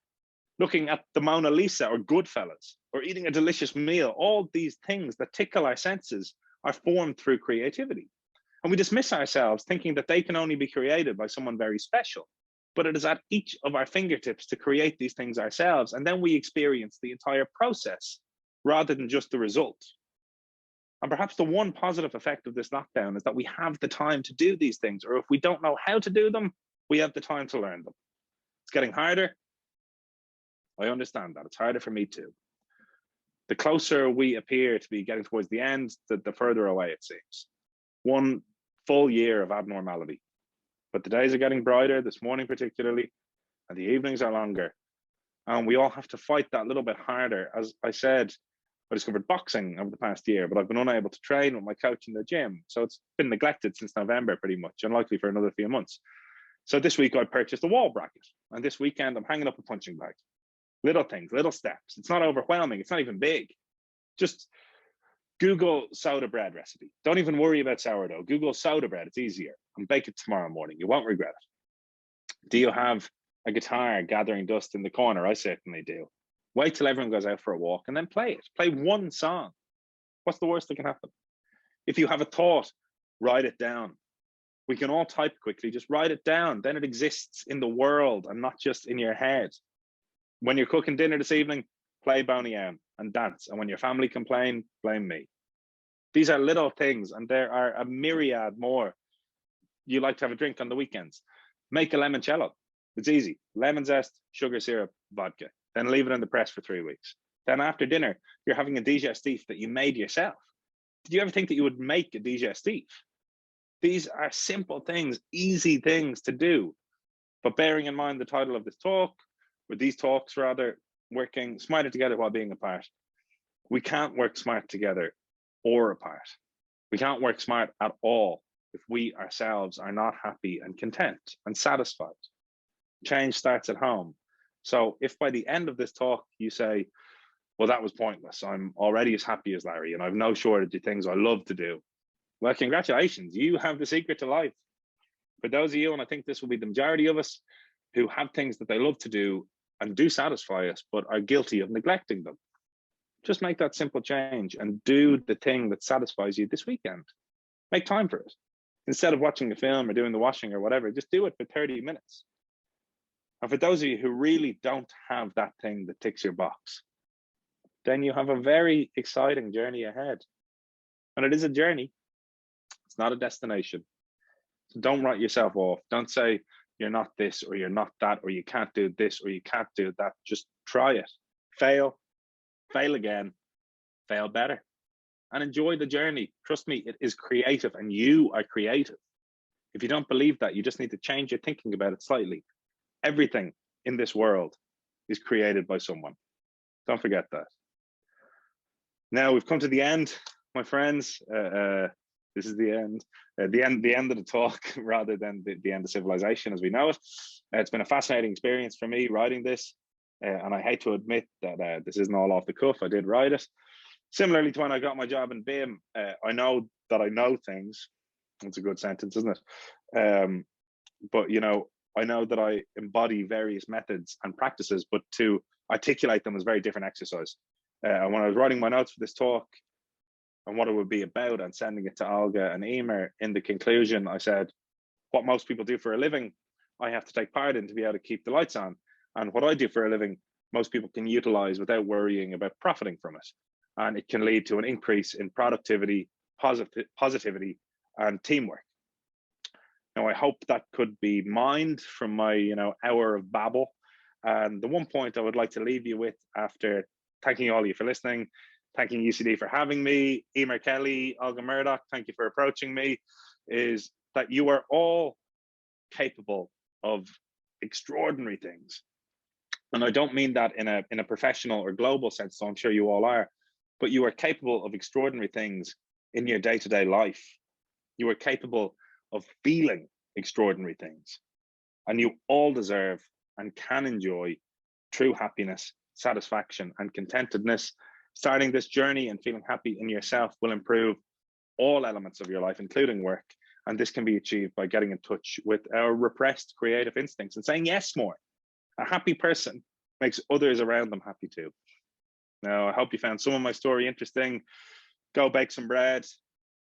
Looking at the Mona Lisa or Goodfellas, or eating a delicious meal, all these things that tickle our senses are formed through creativity. And we dismiss ourselves thinking that they can only be created by someone very special. But it is at each of our fingertips to create these things ourselves. And then we experience the entire process rather than just the result. And perhaps the one positive effect of this lockdown is that we have the time to do these things, or if we don't know how to do them, we have the time to learn them. It's getting harder. I understand that. It's harder for me too. The closer we appear to be getting towards the end, the further away it seems. 1 full year of abnormality. But the days are getting brighter, this morning particularly, and the evenings are longer. And we all have to fight that little bit harder. As I said, I discovered boxing over the past year, but I've been unable to train with my coach in the gym. So it's been neglected since November pretty much, and likely for another few months. So this week I purchased a wall bracket. And this weekend I'm hanging up a punching bag. Little things, little steps. It's not overwhelming. It's not even big. Just Google soda bread recipe. Don't even worry about sourdough. Google soda bread. It's easier. And bake it tomorrow morning. You won't regret it. Do you have a guitar gathering dust in the corner? I certainly do. Wait till everyone goes out for a walk and then play it. Play one song. What's the worst that can happen? If you have a thought, write it down. We can all type quickly. Just write it down. Then it exists in the world and not just in your head. When you're cooking dinner this evening, play Boney M and dance. And when your family complain, blame me. These are little things, and there are a myriad more. You like to have a drink on the weekends. Make a limoncello. It's easy. Lemon zest, sugar syrup, vodka. Then leave it in the press for 3 weeks. Then after dinner, you're having a digestif that you made yourself. Did you ever think that you would make a digestif? These are simple things, easy things to do. But bearing in mind the title of this talk, or these talks rather, working smarter together while being apart. We can't work smart together or apart. We can't work smart at all if we ourselves are not happy and content and satisfied. Change starts at home. So if by the end of this talk you say, well, that was pointless, I'm already as happy as Larry and I've no shortage of things I love to do, well, congratulations, you have the secret to life. For those of you, and I think this will be the majority of us, who have things that they love to do and do satisfy us, but are guilty of neglecting them, just make that simple change and do the thing that satisfies you this weekend. Make time for it. Instead of watching a film or doing the washing or whatever, just do it for 30 minutes. And for those of you who really don't have that thing that ticks your box, then you have a very exciting journey ahead. And it is a journey. It's not a destination. So don't write yourself off. Don't say you're not this or you're not that or you can't do this or you can't do that. Just try it. Fail again, fail better, and enjoy the journey. Trust me, it is creative and you are creative. If you don't believe that, you just need to change your thinking about it slightly. Everything in this world is created by someone. Don't forget that. Now we've come to the end, my friends. This is the end of the talk rather than the end of civilization as we know it. It's been a fascinating experience for me writing this. And I hate to admit that this isn't all off the cuff. I did write it. Similarly to when I got my job in BIM, I know that I know things. That's a good sentence, isn't it? But you know, I know that I embody various methods and practices, but to articulate them is a very different exercise. And when I was writing my notes for this talk and what it would be about and sending it to Olga and Emer, in the conclusion, I said, what most people do for a living, I have to take part in to be able to keep the lights on. And what I do for a living, most people can utilize without worrying about profiting from it. And it can lead to an increase in productivity, positivity, and teamwork. Now, I hope that could be mined from my hour of babble. And the one point I would like to leave you with, after thanking all of you for listening, thanking UCD for having me, Emer Kelly, Olga Murdoch, thank you for approaching me, is that you are all capable of extraordinary things. And I don't mean that in a professional or global sense, so I'm sure you all are, but you are capable of extraordinary things in your day-to-day life. You are capable of feeling extraordinary things, and you all deserve and can enjoy true happiness, satisfaction, and contentedness. Starting this journey and feeling happy in yourself will improve all elements of your life, including work. And this can be achieved by getting in touch with our repressed creative instincts and saying yes more. A happy person makes others around them happy too. Now, I hope you found some of my story interesting. Go bake some bread,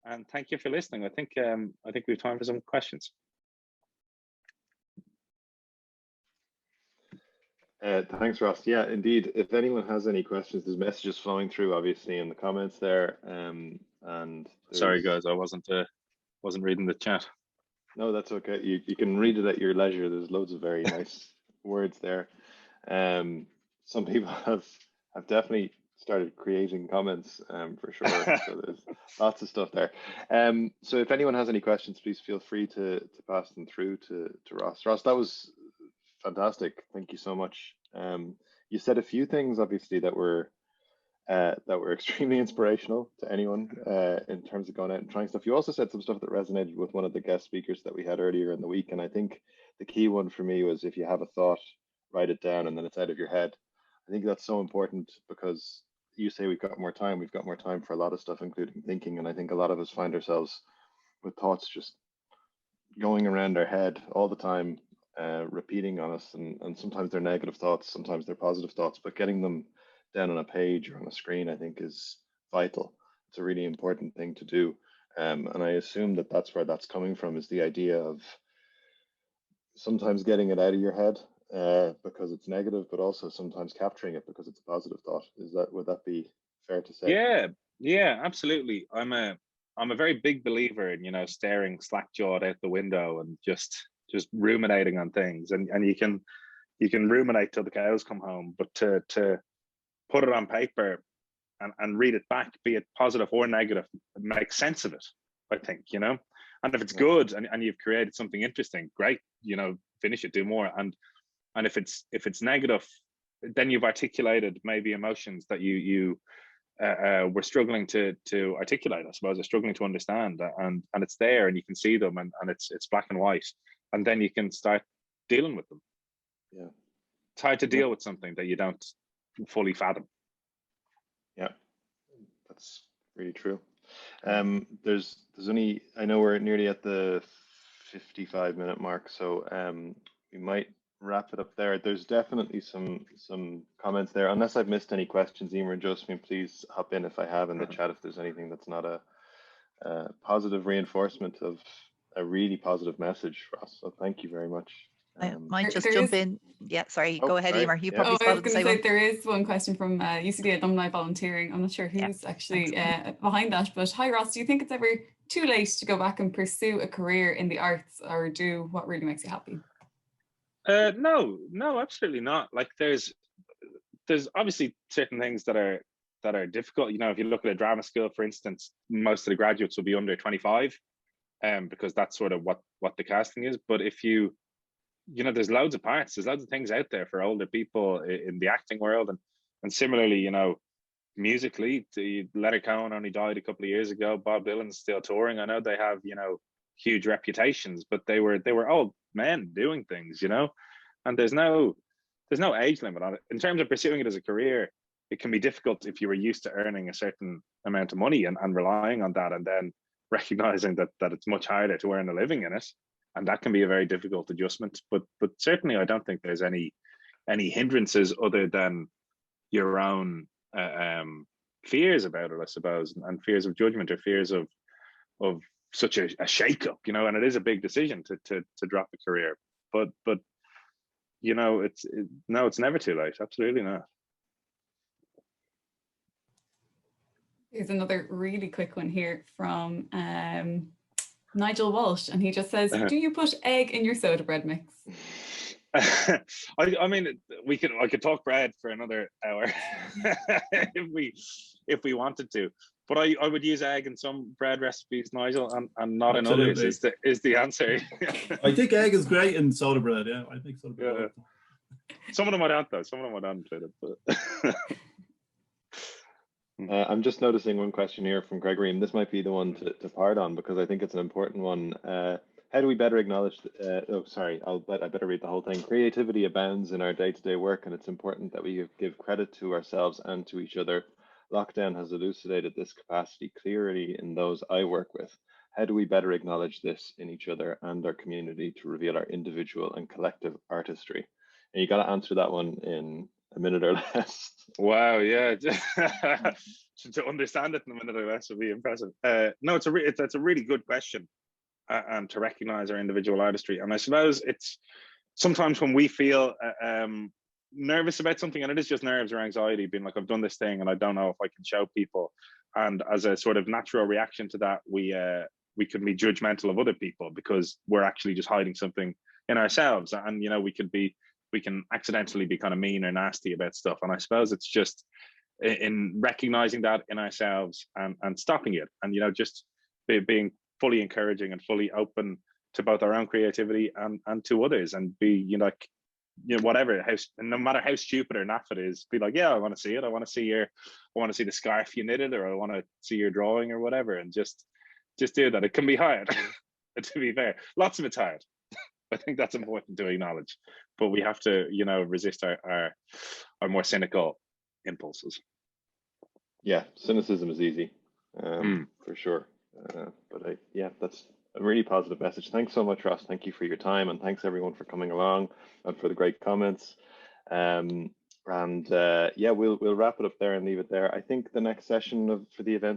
and thank you for listening. I think we have time for some questions.
Thanks, Ross. Yeah, indeed. If anyone has any questions, there's messages flowing through, obviously, in the comments there. And
sorry, guys, I wasn't reading the chat.
No, that's okay. You can read it at your leisure. There's loads of very nice words there. Some people have definitely started creating comments for sure. So there's lots of stuff there. So if anyone has any questions, please feel free to pass them through to Ross. Ross, that was fantastic. Thank you so much. You said a few things, obviously, that were extremely inspirational to anyone in terms of going out and trying stuff. You also said some stuff that resonated with one of the guest speakers that we had earlier in the week. And I think the key one for me was, if you have a thought, write it down and then it's out of your head. I think that's so important, because you say we've got more time for a lot of stuff, including thinking. And I think a lot of us find ourselves with thoughts just going around our head all the time, repeating on us. And sometimes they're negative thoughts, sometimes they're positive thoughts, but getting them down on a page or on a screen, I think, is vital. It's a really important thing to do. And I assume that that's where that's coming from, is the idea of sometimes getting it out of your head because it's negative, but also sometimes capturing it because it's a positive thought. Would that be fair to say?
Yeah, absolutely. I'm a very big believer in staring slack-jawed out the window and just ruminating on things. And you can ruminate till the cows come home, but to put it on paper and read it back, be it positive or negative, make sense of it, I think, you know. And if it's good and you've created something interesting, great, you know, finish it, do more. And if it's negative, then you've articulated maybe emotions that you were struggling to articulate, I suppose, or struggling to understand, and it's there and you can see them, and it's black and white, and then you can start dealing with them.
Yeah,
it's hard to deal with something that you don't fully fathom.
Yeah, that's really true. There's only, I know we're nearly at the 55-minute mark, so we might wrap it up there. There's definitely some comments there. Unless I've missed any questions, Emer and Josephine, please hop in if I have in the chat if there's anything that's not a positive reinforcement of a really positive message for us. So thank you very much.
I might just jump in. Yeah, sorry, go ahead, Emer. You probably
I was going to say there is one question from UCD Alumni Volunteering. I'm not sure who's actually behind that, but hi Ross, do you think it's ever too late to go back and pursue a career in the arts, or do what really makes you happy?
No, absolutely not. Like there's obviously certain things that are difficult. You know, if you look at a drama school, for instance, most of the graduates will be under 25, because that's sort of what the casting is. But if you know, there's loads of parts, there's loads of things out there for older people in the acting world, and similarly, you know, musically, Leonard Cohen only died a couple of years ago. Bob Dylan's still touring. I know they have, you know, huge reputations, but they were old men doing things, you know, and there's no age limit on it. In terms of pursuing it as a career, it can be difficult if you were used to earning a certain amount of money and relying on that, and then recognizing that it's much harder to earn a living in it, and that can be a very difficult adjustment. But certainly I don't think there's any hindrances other than your own fears about it, I suppose, and fears of judgment, or fears of such a shake-up, you know. And it is a big decision to drop a career, but you know, it's never too late. Absolutely not.
Here's another really quick one here from Nigel Walsh, and he just says, do you put egg in your soda bread mix?
I mean, I could talk bread for another hour if we wanted to, but I would use egg in some bread recipes, Nigel, and not in others is the answer.
I think egg is great in soda bread. Yeah, I think soda bread.
Yeah. Some of them I don't though. Some of them I don't include it, but.
I'm just noticing one question here from Gregory, and this might be the one to part on, because I think it's an important one. How do we better acknowledge, I better read the whole thing. Creativity abounds in our day-to-day work, and it's important that we give credit to ourselves and to each other. Lockdown has elucidated this capacity clearly in those I work with. How do we better acknowledge this in each other and our community to reveal our individual and collective artistry? And you got to answer that one in a minute or less.
Wow, yeah. To understand it in a minute or less would be impressive. No, it's a really good question, and to recognize our individual artistry. And I suppose it's sometimes when we feel nervous about something, and it is just nerves or anxiety, being like, I've done this thing and I don't know if I can show people. And as a sort of natural reaction to that, we can be judgmental of other people because we're actually just hiding something in ourselves. And, you know, we can accidentally be kind of mean or nasty about stuff. And I suppose it's just in recognizing that in ourselves and stopping it, and, you know, just being fully encouraging and fully open to both our own creativity and to others, and be, you know, like, you know, whatever, no matter how stupid or naff it is, be like, yeah, I want to see it. I want to see the scarf you knitted, or I want to see your drawing or whatever, and just do that. It can be hard, to be fair. Lots of it's hard. I think that's important to acknowledge, but we have to, you know, resist our more cynical impulses.
Yeah, cynicism is easy, for sure. Yeah, that's a really positive message. Thanks so much, Ross. Thank you for your time, and thanks everyone for coming along and for the great comments. Yeah, we'll wrap it up there and leave it there. I think the next session for the event